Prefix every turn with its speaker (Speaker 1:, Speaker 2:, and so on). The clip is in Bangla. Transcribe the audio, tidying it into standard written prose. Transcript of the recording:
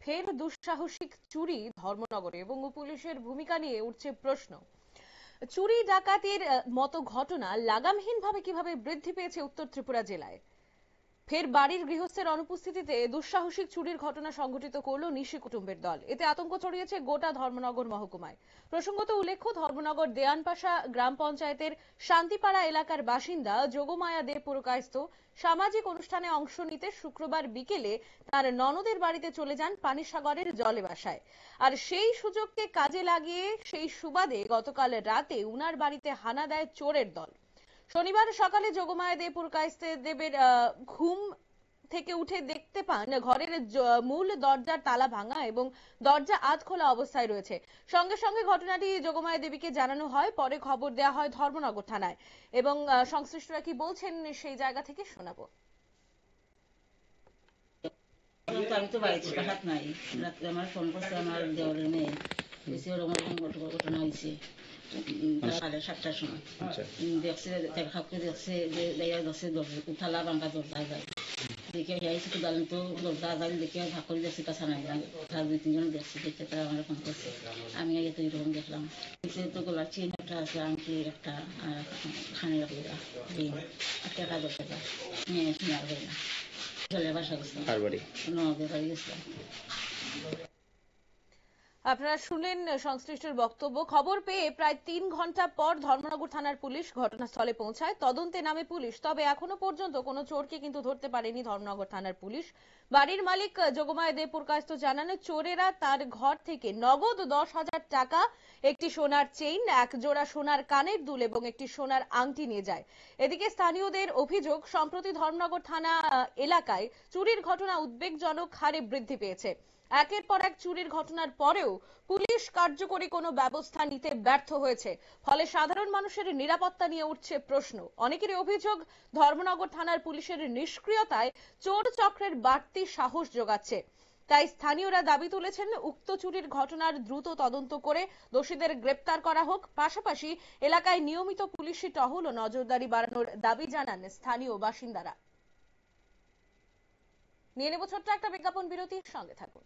Speaker 1: ফের দুঃসাহসিক চুরি ধর্মনগরে এবং পুলিশের ভূমিকা নিয়ে উঠছে প্রশ্ন। চুরি ডাকাতির মতো ঘটনা লাগামহীনভাবে কিভাবে বৃদ্ধি পেয়েছে উত্তর ত্রিপুরা জেলায়। ফের বাড়ির গৃহস্থের অনুপস্থিতিতে দুঃসাহসিক চুরির ঘটনা সংঘটিত করলো নিশি কুটুম্বের দল। এতে আতঙ্ক ছড়িয়েছে গোটা ধর্মনগর মহকুমায়। প্রসঙ্গত উল্লেখ্য, ধর্মনগর দেয়ানপাশা গ্রাম পঞ্চায়েতের শান্তিপাড়া এলাকার বাসিন্দা যোগমায়া দে পুরকায়স্থ সামাজিক অনুষ্ঠানে অংশ নিতে শুক্রবার বিকেলে তার ননদের বাড়িতে চলে যান পানিসাগরের জলে বাসায়। আর সেই সুযোগকে কাজে লাগিয়ে সেই সুবাদে গতকাল রাতে উনার বাড়িতে হানা দেয় চোরের দল। শনিবার সকালে যোগমায়া দে পুরকায়স্থ দেবের ঘুম থেকে উঠে দেখতে পান ঘরের মূল দরজার তালা ভাঙা এবং দরজা আধখোলা অবস্থায় রয়েছে। সঙ্গে সঙ্গে ঘটনাটি যোগমায়া দেবীকে জানানো হয়। পরে খবর দেওয়া হয় ধর্মনগর থানায় এবং সংশ্লিষ্টরা কি বলছেন সেই জায়গা থেকে শোনাবো।
Speaker 2: আমি তো বাড়িতে বাসাত নাই। রাত্রে আমার ফোন করছে আমার দেওয়ারের মেয়ে, ঘটনা হয়েছে 7:30টার সময়। দেখছে খাপকে দেখছে যে থালা বাঙ্কা দরজা যায় দেখে আইসি তো দালেন তো দরজা যায় দেখে ভাগ করে দেখছি কাছা নাই না। তার 2-3 জন দেখছি দেখতে তারা আমার ফোন করছে। আমি আগে তো এরকম দেখলাম তো গোলার চেন একটা আছে, আংটি একটা, আর খানের টাকা 10,000 নিয়ে শোনার হয় না। চলে বাসা গেছিলাম, নদের বাড়ি গেছিলাম।
Speaker 1: আপনারা শুনলেন সংশ্লিষ্টের বক্তব্য। খবর পেয়ে প্রায় 3 ঘন্টা পর ধর্মনগর থানার পুলিশ ঘটনাস্থলে পৌঁছায়। তদন্তে নামে পুলিশ, তবে এখনো পর্যন্ত কোনো চোরকে কিন্তু ধরতে পারেনি ধর্মনগর থানার পুলিশ। বাড়ির মালিক যোগমায়া দে পুরকায়স্থ জানান, চোরেরা তার ঘর থেকে নগদ 10,000 টাকা, একটি সোনার চেইন, এক জোড়া সোনার কানের দুল এবং একটি সোনার আংটি নিয়ে যায়। এদিকে স্থানীয়দের অভিযোগ, সম্প্রতি ধর্মনগর থানা এলাকায় চুরির ঘটনা উদ্বেগজনক হারে বৃদ্ধি পেয়েছে। একের পর এক চুরির ঘটনার পরেও পুলিশ কার্যকরী কোনো ব্যবস্থা নিতে ব্যর্থ হয়েছে। ফলে সাধারণ মানুষের নিরাপত্তা নিয়ে উঠছে প্রশ্ন। অনেকেরই অভিযোগ, ধর্মনগর থানার পুলিশের নিষ্ক্রিয়তায় চোর চক্রের বাড়তি সাহস যোগাচ্ছে। তাই স্থানীয়রা দাবি তুলেছেন, উক্ত চুরির ঘটনার দ্রুত তদন্ত করে দোষীদের গ্রেপ্তার করা হোক। পাশাপাশি এলাকায় নিয়মিত পুলিশি টহল ও নজরদারি বাড়ানোর দাবি জানান স্থানীয় বাসিন্দারা। নিয়ে নেব ছোট্ট একটা বিজ্ঞাপন বিরতির সঙ্গে থাকুন।